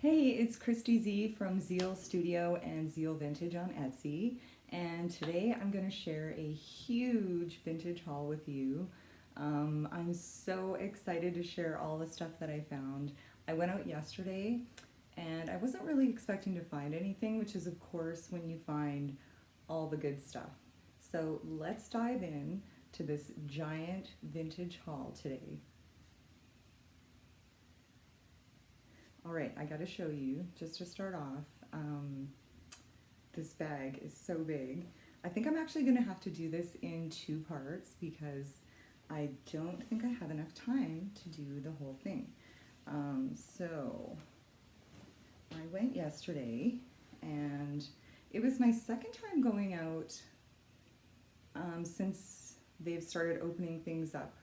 Hey, it's Christy Z from Zeal Studio and Zeal Vintage on Etsy, and today I'm going to share a huge vintage haul with you. I'm so excited to share all the stuff that I found. I went out yesterday and I wasn't really expecting to find anything, which is of course when you find all the good stuff. So let's dive in to this giant vintage haul today. All right, I gotta show you, just to start off, this bag is so big. I think I'm actually gonna have to do this in two parts because I don't think I have enough time to do the whole thing. So I went yesterday and it was my second time going out since they've started opening things up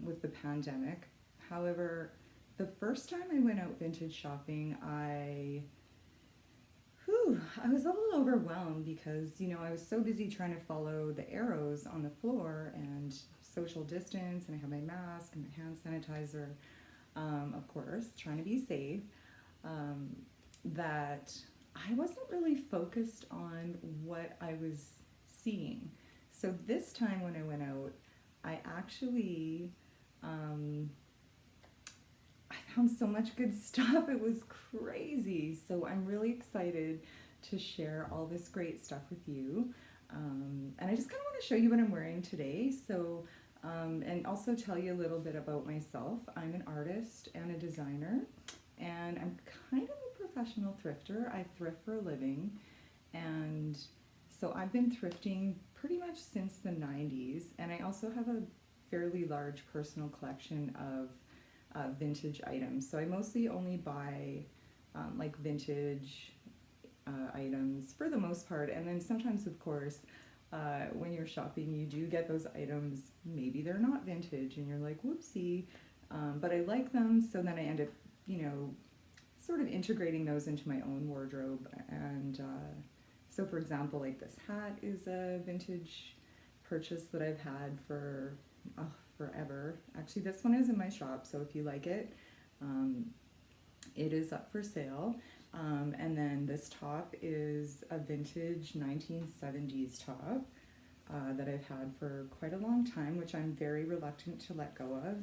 with the pandemic. However, the first time I went out vintage shopping, I was a little overwhelmed because, I was so busy trying to follow the arrows on the floor and social distance, and I had my mask and my hand sanitizer, of course, trying to be safe, that I wasn't really focused on what I was seeing. So this time when I went out, I actually, I found so much good stuff. It was crazy. So I'm really excited to share all this great stuff with you. And I just kind of want to show you what I'm wearing today. So, and also tell you a little bit about myself. I'm an artist and a designer, and I'm kind of a professional thrifter. I thrift for a living. And so I've been thrifting pretty much since the 90s. And I also have a fairly large personal collection of vintage items. So I mostly only buy like vintage items for the most part, and then sometimes of course when you're shopping you do get those items, maybe they're not vintage and you're like whoopsie, but I like them, so then I end up sort of integrating those into my own wardrobe. And so for example, like this hat is a vintage purchase that I've had for forever. Actually, this one is in my shop, so if you like it, it is up for sale. And then this top is a vintage 1970s top that I've had for quite a long time, which I'm very reluctant to let go of.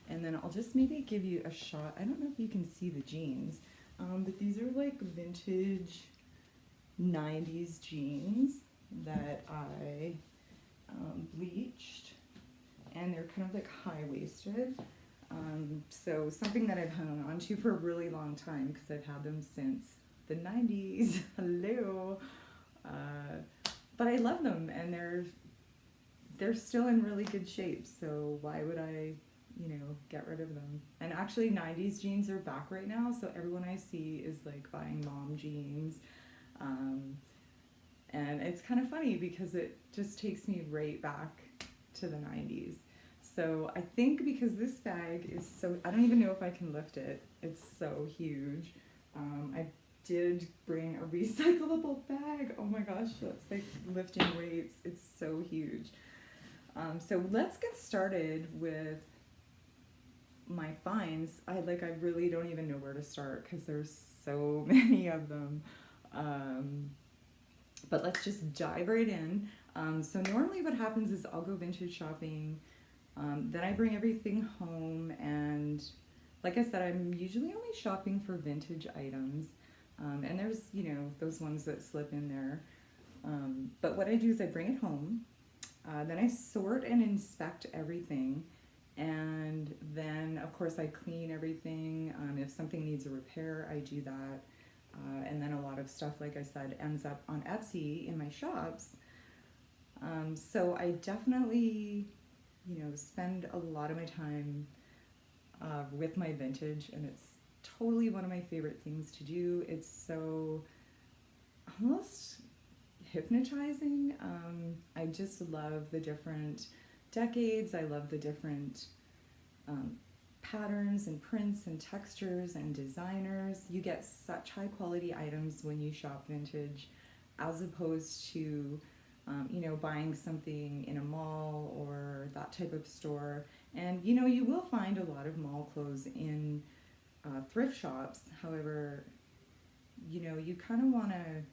And then I'll just maybe give you a shot. I don't know if you can see the jeans, but these are like vintage 90s jeans that I bleached, and they're kind of like high-waisted. So something that I've hung on to for a really long time because I've had them since the 90s. Hello. But I love them, and they're still in really good shape, so why would I, get rid of them? And actually 90s jeans are back right now, so everyone I see is like buying mom jeans. And it's kind of funny because it just takes me right back to the 90s. So I think because this bag is so, I don't even know if I can lift it. It's so huge. I did bring a recyclable bag. Oh my gosh, that's like lifting weights. It's so huge. So let's get started with my finds. I really don't even know where to start because there's so many of them. But let's just dive right in. So normally what happens is I'll go vintage shopping, then I bring everything home, and like I said, I'm usually only shopping for vintage items, and there's, those ones that slip in there. But what I do is I bring it home, then I sort and inspect everything, and then of course I clean everything. If something needs a repair, I do that. And then a lot of stuff, like I said, ends up on Etsy in my shops. So I definitely, spend a lot of my time with my vintage, and it's totally one of my favorite things to do. It's so almost hypnotizing. I just love the different decades. I love the different patterns and prints and textures and designers. You get such high quality items when you shop vintage, as opposed to buying something in a mall or that type of store. And you will find a lot of mall clothes in thrift shops. However, you know, you kind of want to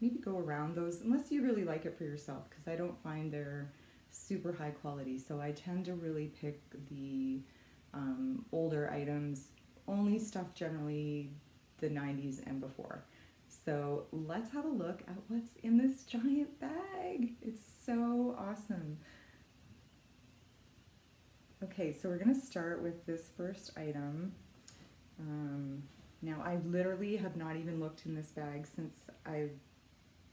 maybe go around those unless you really like it for yourself, because I don't find they're super high quality. So I tend to really pick the older items, only stuff generally the 90s and before. So let's have a look at what's in this giant bag. It's so awesome. Okay, so we're gonna start with this first item. Now I literally have not even looked in this bag since I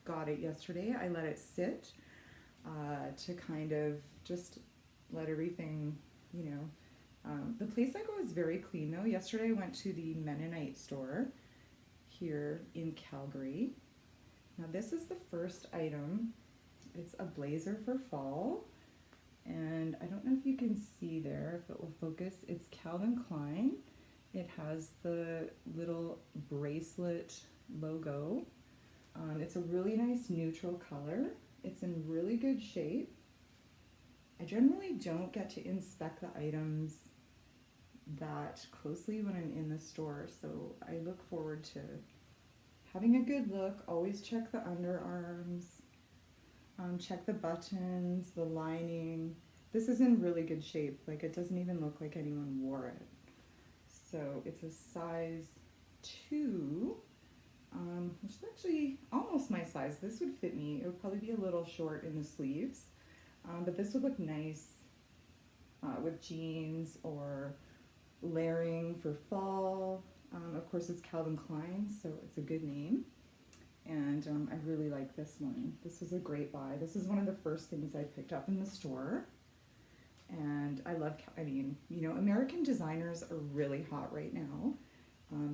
got it yesterday. I let it sit to kind of just let everything, you know. The place I go is very clean though. Yesterday I went to the Mennonite store here in Calgary. Now this is the first item. It's a blazer for fall. And I don't know if you can see there, if it will focus. It's Calvin Klein. It has the little bracelet logo. It's a really nice neutral color. It's in really good shape. I generally don't get to inspect the items that closely when I'm in the store, so I look forward to having a good look. Always check the underarms, check the buttons, the lining. This is in really good shape. Like, it doesn't even look like anyone wore it. So it's a size 2, which is actually almost my size. This would fit me. It would probably be a little short in the sleeves, but this would look nice with jeans or layering for fall. Of course, it's Calvin Klein, so it's a good name. And I really like this one. This was a great buy. This is one of the first things I picked up in the store. And I love, I mean, you know, American designers are really hot right now.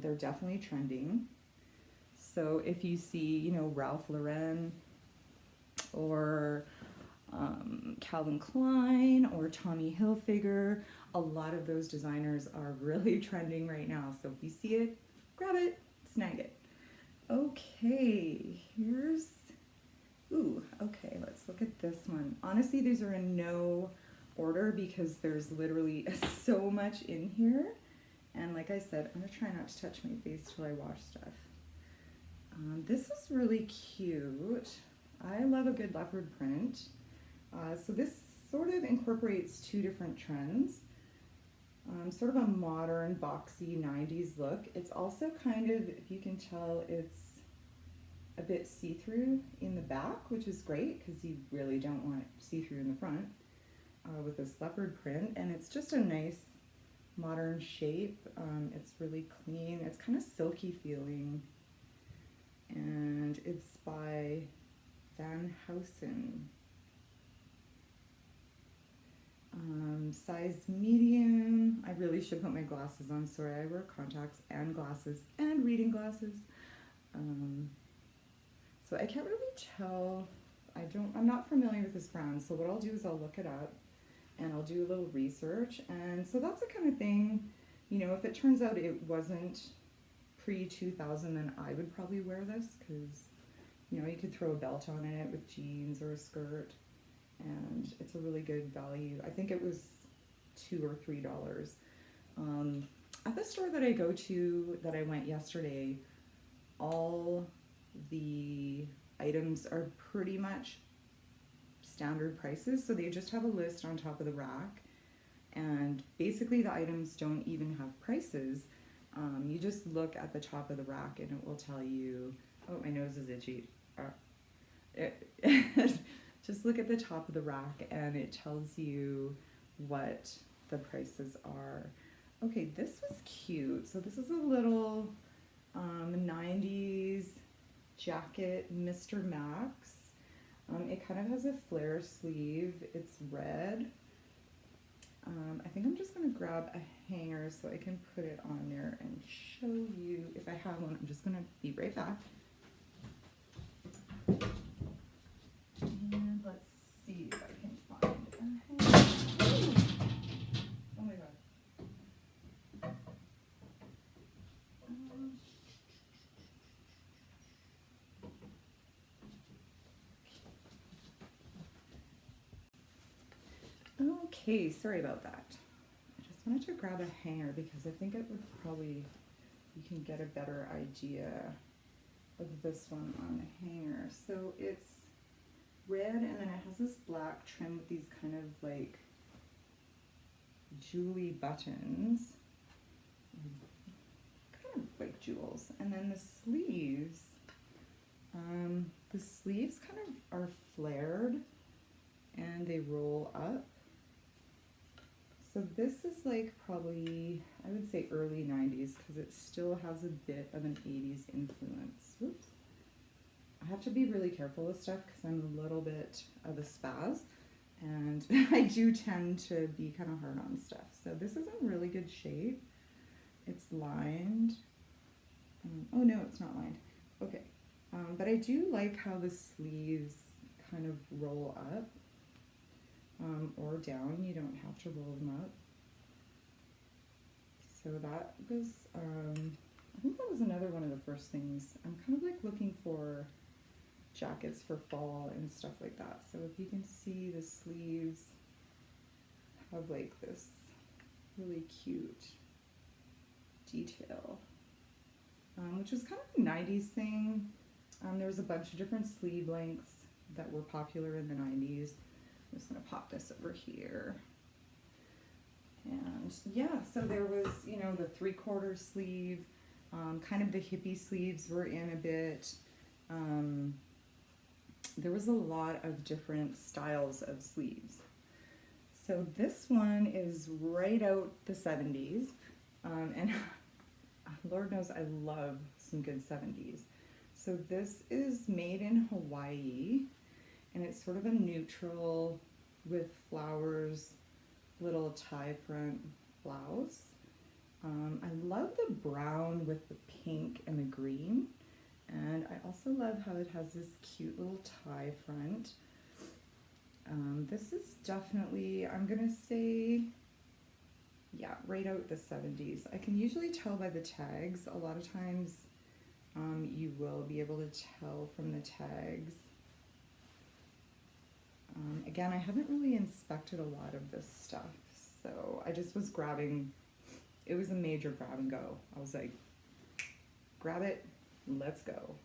They're definitely trending. So if you see, you know, Ralph Lauren or Calvin Klein or Tommy Hilfiger, a lot of those designers are really trending right now. So if you see it, grab it, snag it. Okay, here's, okay, let's look at this one. Honestly, these are in no order because there's literally so much in here. And like I said, I'm gonna try not to touch my face till I wash stuff. This is really cute. I love a good leopard print. So this sort of incorporates 2 different trends. Sort of a modern, boxy 90s look. It's also kind of, if you can tell, it's a bit see-through in the back, which is great because you really don't want it see-through in the front with this leopard print. And it's just a nice modern shape. It's really clean. It's kind of silky feeling. And it's by Van Housen. Size medium. I really should put my glasses on. Sorry, I wear contacts and glasses and reading glasses. So I can't really tell. I'm not familiar with this brand. So what I'll do is I'll look it up and I'll do a little research. And so that's the kind of thing, you know, if it turns out it wasn't pre-2000, then I would probably wear this because, you know, you could throw a belt on it with jeans or a skirt. And it's a really good value. I think it was $2 or $3. At the store that I go to, that I went yesterday, all the items are pretty much standard prices. So they just have a list on top of the rack. And basically the items don't even have prices. You just look at the top of the rack and it will tell you, oh, my nose is itchy. Just look at the top of the rack and it tells you what the prices are. Okay, this was cute. So this is a little 90s jacket, Mr. Max. It kind of has a flare sleeve. It's red. I think I'm just going to grab a hanger so I can put it on there and show you if I have one. I'm just going to be right back. And let's see if I can find a hanger. Oh my god. Okay, sorry about that. I just wanted to grab a hanger because I think it would probably you can get a better idea of this one on the hanger. So it's red, and then it has this black trim with these kind of like jewelry buttons, kind of like jewels. And then the sleeves kind of are flared and they roll up. So this is like probably, I would say early 90s, because it still has a bit of an 80s influence. Whoops. I have to be really careful with stuff because I'm a little bit of a spaz, and I do tend to be kind of hard on stuff. So this is in really good shape. It's lined. Oh no, it's not lined. Okay. But I do like how the sleeves kind of roll up or down. You don't have to roll them up. So that was, I think that was another one of the first things. I'm kind of like looking for jackets for fall and stuff like that. So if you can see, the sleeves have like this really cute detail, which was kind of a 90s thing. There was a bunch of different sleeve lengths that were popular in the 90s. I'm just going to pop this over here. And yeah, so there was, you know, the 3/4 sleeve, kind of the hippie sleeves were in a bit. There was a lot of different styles of sleeves. So this one is right out the 70s, and Lord knows I love some good 70s. So this is made in Hawaii, and it's sort of a neutral with flowers, little tie front blouse. I love the brown with the pink and the green, and I also love how it has this cute little tie front. This is definitely, I'm gonna say, yeah, right out the 70s. I can usually tell by the tags. A lot of times you will be able to tell from the tags. Again, I haven't really inspected a lot of this stuff, so I just was grabbing. It was a major grab and go. I was like, grab it, let's go.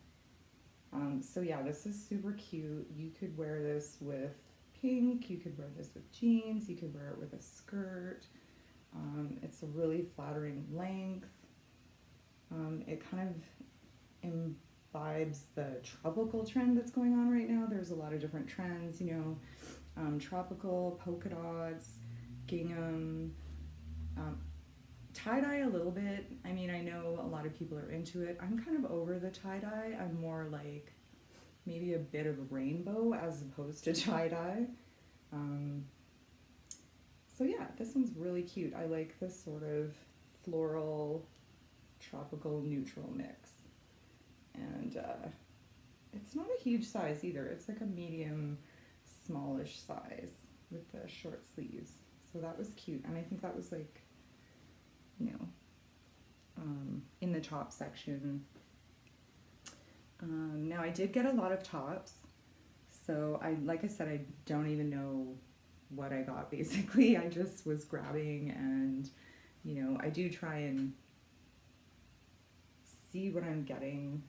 So yeah, this is super cute. You could wear this with pink, you could wear this with jeans, you could wear it with a skirt. It's a really flattering length. It kind of imbibes the tropical trend that's going on right now. There's a lot of different trends, you know, tropical, polka dots, gingham, tie-dye a little bit. I mean, I know a lot of people are into it. I'm kind of over the tie-dye. I'm more like maybe a bit of rainbow as opposed to tie-dye. So yeah, this one's really cute. I like this sort of floral, tropical, neutral mix. And it's not a huge size either. It's like a medium, smallish size with the short sleeves. So that was cute. And I think that was like, you know, in the top section. Now I did get a lot of tops. So like I said, I don't even know what I got basically. I just was grabbing, and, you know, I do try and see what I'm getting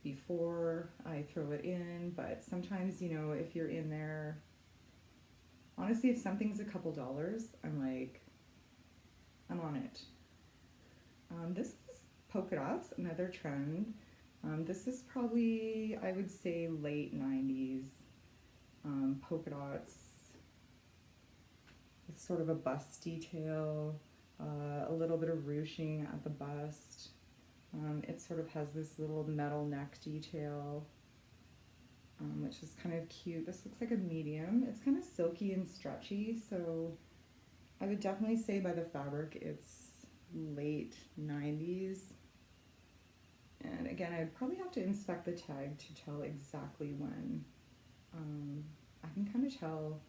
before I throw it in, but sometimes, you know, if you're in there, honestly, if something's a couple dollars, I'm like, I'm on it. This is polka dots, another trend. This is probably, I would say, late 90s. Polka dots with sort of a bust detail, a little bit of ruching at the bust. It sort of has this little metal neck detail, which is kind of cute. This looks like a medium. It's kind of silky and stretchy, so I would definitely say by the fabric it's late 90s. And again, I'd probably have to inspect the tag to tell exactly when. I can kind of tell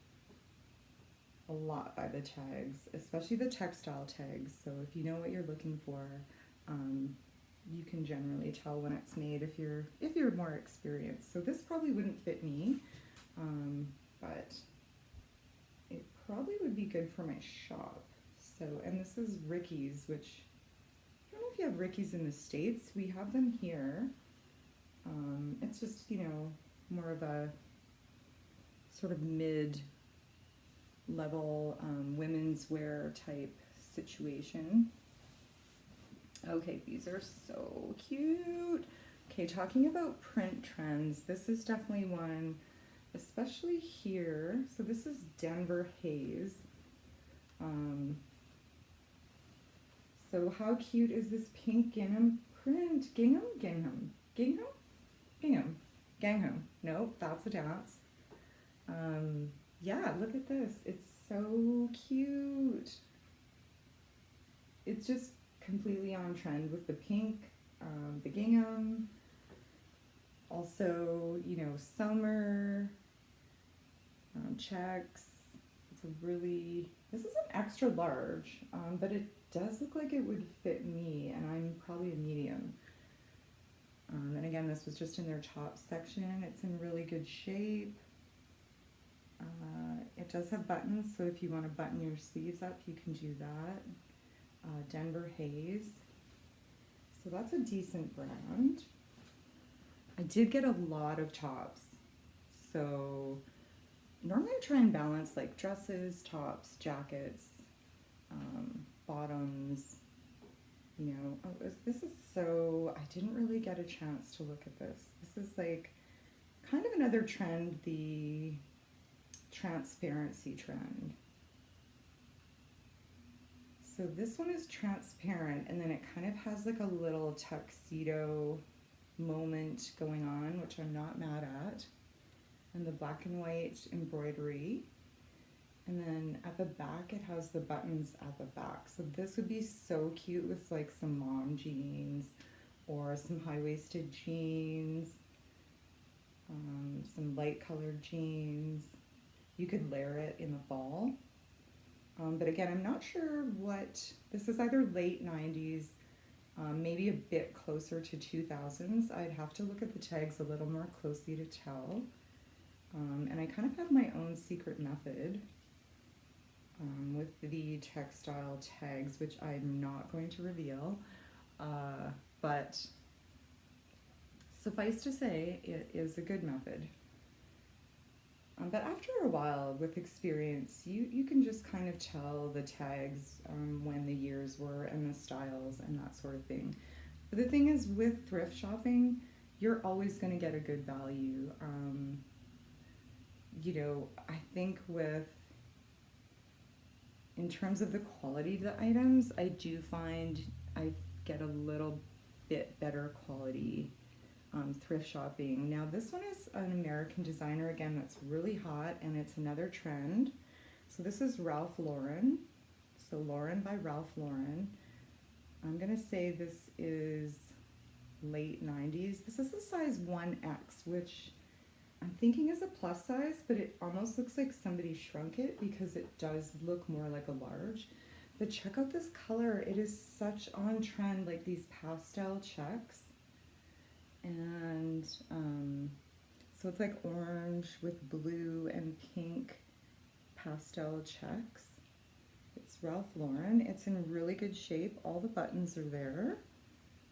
a lot by the tags, especially the textile tags. So if you know what you're looking for, you can generally tell when it's made if you're more experienced. So this probably wouldn't fit me, but it probably would be good for my shop. So, and this is Ricky's, which I don't know if you have Rickies in the States. We have them here. It's just, you know, more of a sort of mid-level women's wear type situation. Okay, these are so cute. Okay, talking about print trends, this is definitely one, especially here. So this is Denver Haze. So how cute is this pink gingham print? Gingham? Nope, that's a dance. Yeah, look at this. It's so cute. It's just completely on trend with the pink, the gingham. Also, you know, summer, checks. It's a really, this is an extra large, but it does look like it would fit me, and I'm probably a medium. And again, this was just in their top section. It's in really good shape. It does have buttons, so if you want to button your sleeves up, you can do that. Denver Haze. So that's a decent brand. I did get a lot of tops. So normally I try and balance like dresses, tops, jackets, bottoms. You know, this is so, I didn't really get a chance to look at this. This is like kind of another trend, the transparency trend. So this one is transparent, and then it kind of has like a little tuxedo moment going on, which I'm not mad at. And the black and white embroidery. And then at the back, it has the buttons at the back. So this would be so cute with like some mom jeans or some high-waisted jeans, some light colored jeans. You could layer it in the fall. But again, I'm not sure what, this is either late 90s, maybe a bit closer to 2000s. I'd have to look at the tags a little more closely to tell. And I kind of have my own secret method with the textile tags, which I'm not going to reveal. But suffice to say, it is a good method. But after a while, with experience, you can just kind of tell the tags when the years were and the styles and that sort of thing. But the thing is, with thrift shopping, you're always going to get a good value. You know, I think in terms of the quality of the items, I do find I get a little bit better quality thrift shopping. Now this one is an American designer, again, that's really hot, and it's another trend. So this is Ralph Lauren. So Lauren by Ralph Lauren. I'm gonna say this is late 90s. This is a size 1X, which I'm thinking is a plus size, but it almost looks like somebody shrunk it because it does look more like a large. But check out this color. It is such on trend, like these pastel checks. And so it's like orange with blue and pink pastel checks. It's Ralph Lauren. It's in really good shape. All the buttons are there.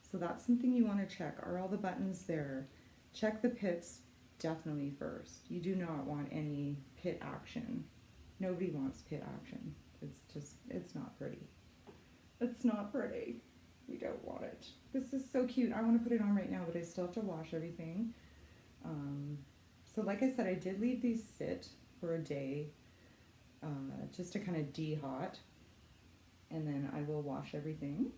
So that's something you want to check. Are all the buttons there? Check the pits definitely first. You do not want any pit action. Nobody wants pit action. It's not pretty. It's not pretty. We don't want it. This is so cute. I want to put it on right now, but I still have to wash everything. So like I said, I did leave these sit for a day just to kind of de-hot, and then I will wash everything.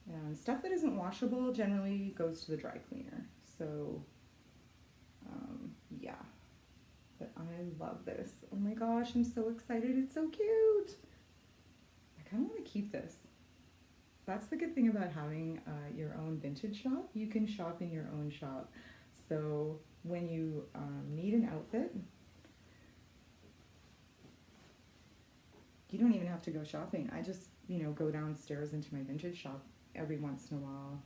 And stuff that isn't washable generally goes to the dry cleaner. So yeah, but I love this. Oh my gosh, I'm so excited. It's so cute. I kind of want to keep this. That's the good thing about having your own vintage shop. You can shop in your own shop. So when you need an outfit, you don't even have to go shopping. I just, you know, go downstairs into my vintage shop every once in a while.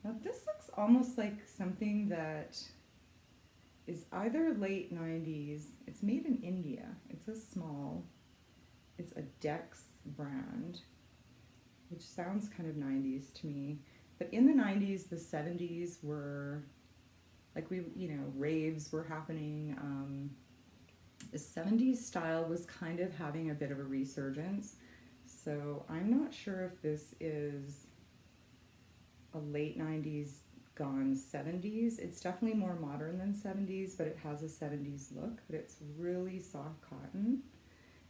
Now this looks almost like something that is either late 90s. It's made in India. It's a small. It's a Dex brand. which sounds kind of 90s to me. But in the 90s, the 70s were, like raves were happening. The 70s style was kind of having a bit of a resurgence. So I'm not sure if this is a late 90s gone 70s. It's definitely more modern than 70s, but it has a 70s look, but it's really soft cotton.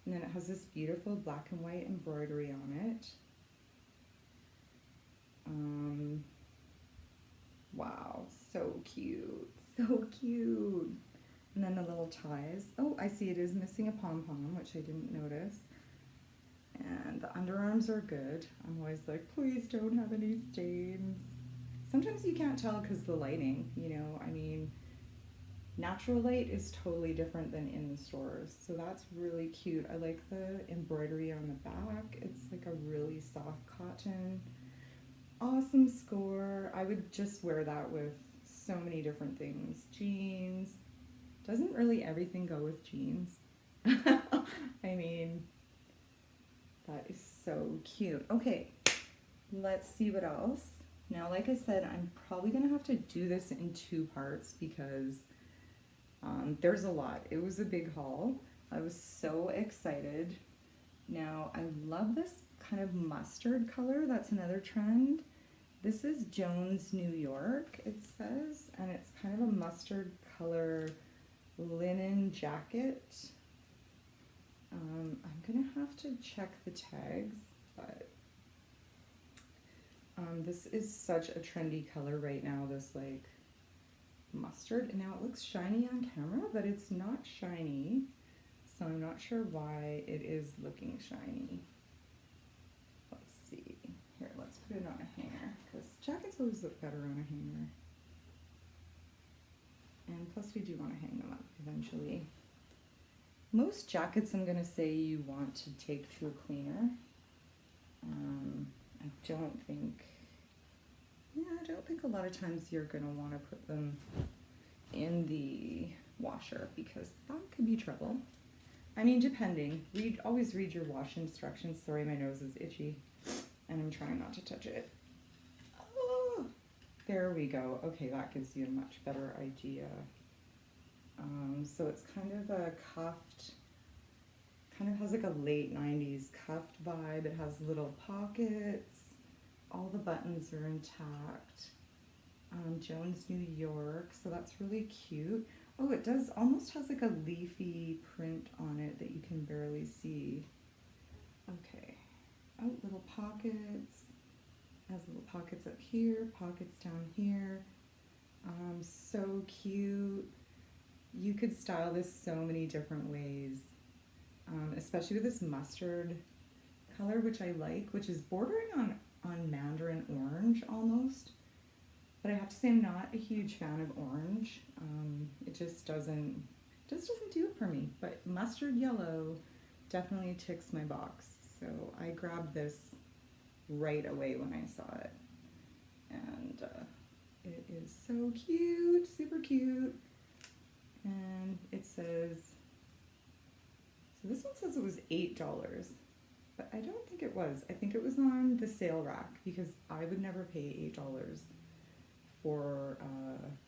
And then it has this beautiful black and white embroidery on it. Wow, so cute, so cute. And then the little ties. Oh, I see it is missing a pom-pom, which I didn't notice. And the underarms are good. I'm always like, please don't have any stains. Sometimes you can't tell because the lighting, I mean, natural light is totally different than in the stores. So that's really cute. I like the embroidery on the back. It's like a really soft cotton. Awesome score. I would just wear that with so many different things. Jeans. Doesn't really everything go with jeans? I mean, that is so cute. Okay, let's see what else. Now, like I said, I'm probably going to have to do this in 2 parts because there's a lot. It was a big haul. I was so excited. Now, I love this kind of mustard color. That's another trend. This is Jones, New York, it says, and it's kind of a mustard color linen jacket. I'm gonna have to check the tags, but this is such a trendy color right now, this like mustard. And now it looks shiny on camera, but it's not shiny, so I'm not sure why it is looking shiny. Let's see. Here, let's put it on a hanger, because jackets always look better on a hanger. And plus we do want to hang them up eventually. Most jackets I'm going to say you want to take to a cleaner. I don't think a lot of times you're going to want to put them in the washer because that could be trouble. I mean, depending. Always read your wash instructions. Sorry, my nose is itchy and I'm trying not to touch it. Oh, there we go. Okay, that gives you a much better idea. So it's kind of a cuffed, kind of has like a late 90s cuffed vibe. It has little pockets. All the buttons are intact. Jones, New York, so that's really cute. Oh, it does almost has like a leafy print on it that you can barely see. Okay. Oh, little pockets. Has little pockets up here, pockets down here. So cute. You could style this so many different ways, especially with this mustard color, which I like, which is bordering on mandarin orange almost. But I have to say I'm not a huge fan of orange. It just doesn't do it for me. But mustard yellow definitely ticks my box. So I grabbed this right away when I saw it. And it is so cute, super cute. And it says, so this one says it was $8, but I don't think it was. I think it was on the sale rack because I would never pay $8 for,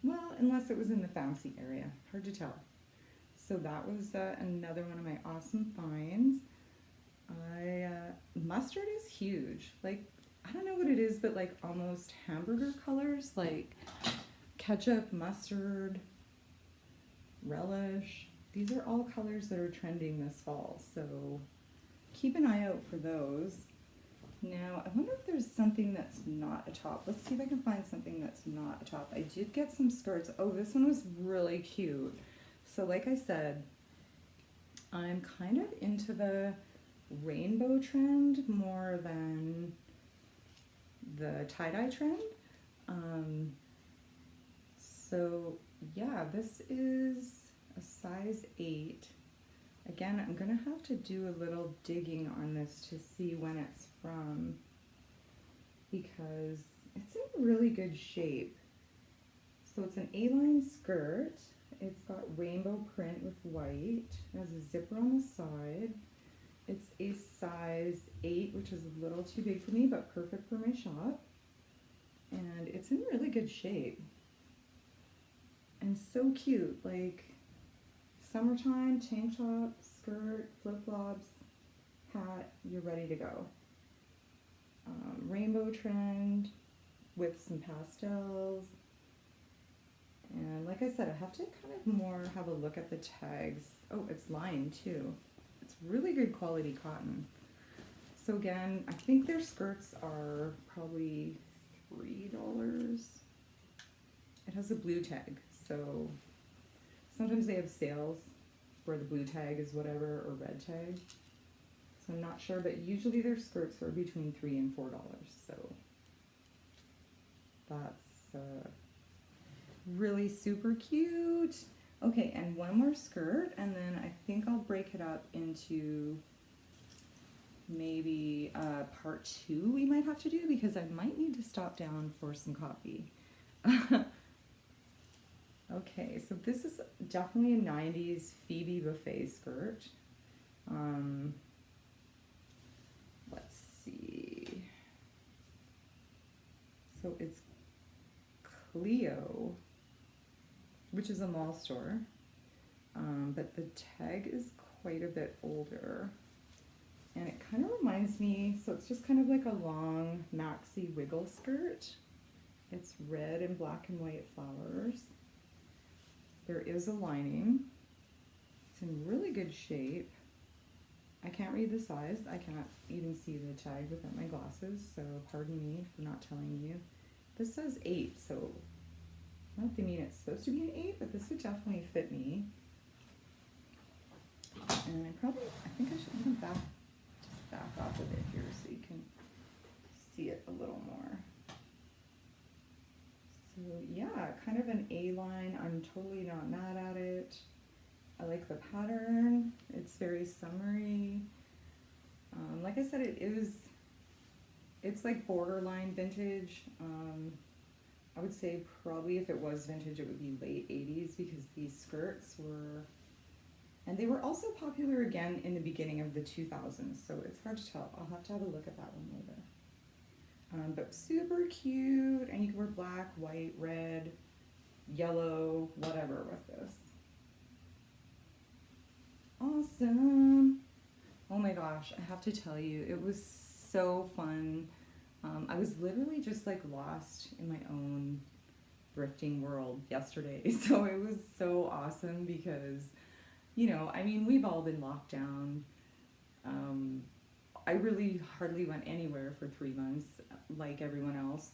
well, unless it was in the fancy area. Hard to tell. So that was another one of my awesome finds. Mustard is huge. Like, I don't know what it is, but like almost hamburger colors, like ketchup, mustard, relish. These are all colors that are trending this fall, so keep an eye out for those. Now, I wonder if there's something that's not a top. Let's see if I can find something that's not a top. I did get some skirts. Oh, this one was really cute. So like I said, I'm kind of into the rainbow trend more than the tie-dye trend. So yeah, this is a size 8. Again, I'm going to have to do a little digging on this to see when it's from, because it's in really good shape. So it's an A-line skirt. It's got rainbow print with white. It has a zipper on the side. It's a size 8, which is a little too big for me, but perfect for my shop. And it's in really good shape. And so cute, like summertime, tank top, skirt, flip-flops, hat, you're ready to go. Rainbow trend with some pastels. And like I said, I have to kind of more have a look at the tags. Oh, it's lined too. It's really good quality cotton. So again, I think their skirts are probably $3. It has a blue tag, so sometimes they have sales where the blue tag is whatever, or red tag. So I'm not sure, but usually their skirts are between $3 and $4. So that's really super cute. Okay, and one more skirt, and then I think I'll break it up into maybe part 2 we might have to do, because I might need to stop down for some coffee. Okay, so this is definitely a 90s Phoebe Buffay skirt. Let's see. So it's Cleo, which is a mall store, but the tag is quite a bit older. And it kind of reminds me, so it's just kind of like a long maxi wiggle skirt. It's red and black and white flowers. There is a lining. It's in really good shape. I can't read the size. I can't even see the tag without my glasses, so pardon me for not telling you. This says 8, so I don't know if they mean it's supposed to be an 8, but this would definitely fit me. And I think I should even back off of it here so you can see it a little more. So yeah, kind of an A-line. I'm totally not mad at it. I like the pattern. It's very summery. Like I said, it's like borderline vintage. I would say probably if it was vintage, it would be late 80s, because these skirts were, and they were also popular again in the beginning of the 2000s, so it's hard to tell. I'll have to have a look at that one later. But super cute, and you can wear black, white, red, yellow, whatever with this. Awesome. Oh my gosh, I have to tell you, it was so fun. I was literally just like lost in my own thrifting world yesterday. So it was so awesome because, you know, I mean, we've all been locked down. I really hardly went anywhere for 3 months like everyone else.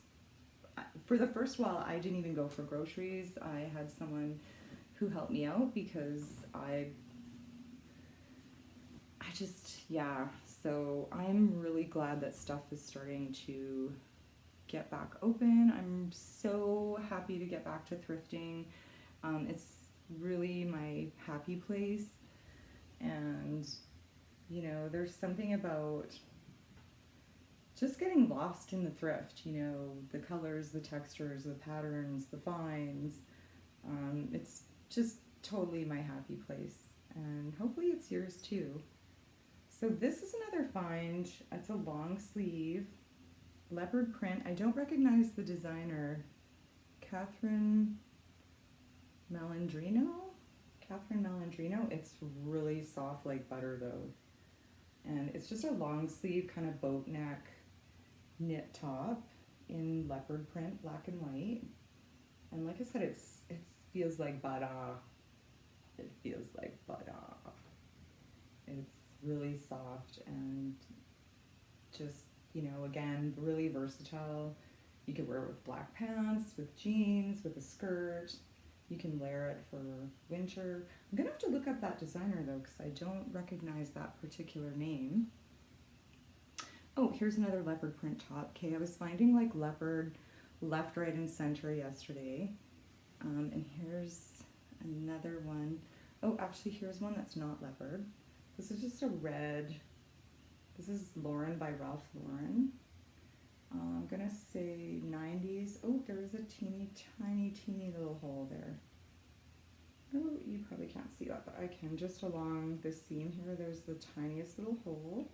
For the first while, I didn't even go for groceries. I had someone who helped me out because I just, yeah. So I'm really glad that stuff is starting to get back open. I'm so happy to get back to thrifting. It's really my happy place. And, you know, there's something about just getting lost in the thrift, you know, the colors, the textures, the patterns, the finds. It's just totally my happy place. And hopefully it's yours too. So this is another find. It's a long sleeve, leopard print. I don't recognize the designer, Catherine Malandrino. It's really soft like butter though. And it's just a long sleeve kind of boat neck knit top in leopard print, black and white. And like I said, it feels like butter. It feels like butter. It's really soft and just, you know, again, really versatile. You could wear it with black pants, with jeans, with a skirt. You can layer it for winter. I'm gonna have to look up that designer though, because I don't recognize that particular name. Oh, here's another leopard print top. Okay, I was finding like leopard left, right, and center yesterday. And here's another one. Oh, actually, here's one that's not leopard. This is just a red. This is Lauren by Ralph Lauren. I'm gonna say 90s. Oh, there is a teeny, tiny little hole there. Oh, you probably can't see that, but I can. Just along the seam here, there's the tiniest little hole.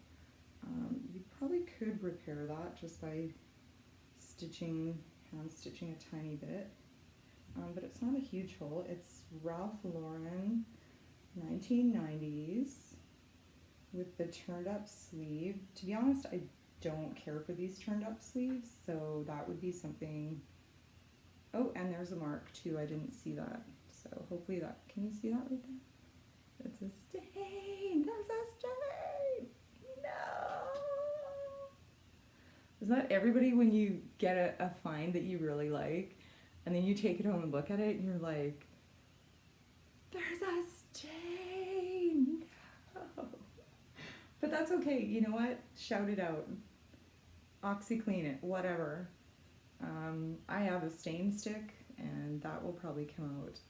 You probably could repair that just by hand stitching a tiny bit. But it's not a huge hole. It's Ralph Lauren 1990s with the turned up sleeve. To be honest, I don't care for these turned up sleeves, so that would be something. Oh, and there's a mark too. I didn't see that. So hopefully that, can you see that right there? It's a stain. There's a stain. No. Isn't that everybody when you get a find that you really like and then you take it home and look at it and you're like, there's a stain. No. But that's okay. You know what? Shout it out. OxyClean it. Whatever. I have a stain stick and that will probably come out.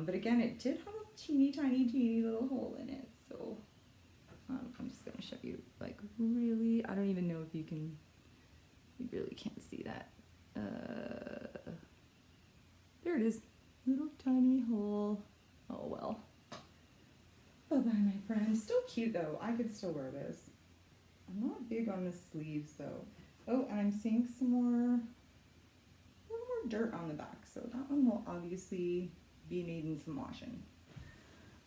But again, it did have a teeny tiny little hole in it. So I'm just going to show you, like, really, I don't even know if you really can't see that. There it is. Little tiny hole. Oh well. Bye-bye, my friend. Still cute though. I could still wear this. I'm not big on the sleeves though. Oh, and I'm seeing a little more dirt on the back. So that one will obviously be needing some washing.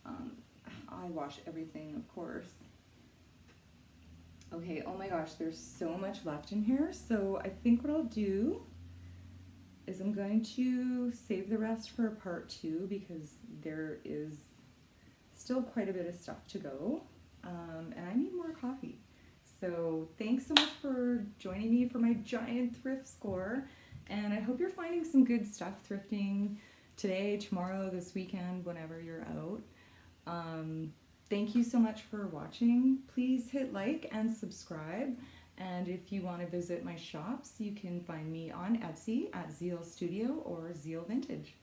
I wash everything, of course. Okay, oh my gosh, there's so much left in here. So I think what I'll do is I'm going to save the rest for part 2 because there is still quite a bit of stuff to go. And I need more coffee. So thanks so much for joining me for my giant thrift score. And I hope you're finding some good stuff thrifting today, tomorrow, this weekend, whenever you're out. Thank you so much for watching. Please hit like and subscribe. And if you want to visit my shops, you can find me on Etsy at Zeal Studio or Zeal Vintage.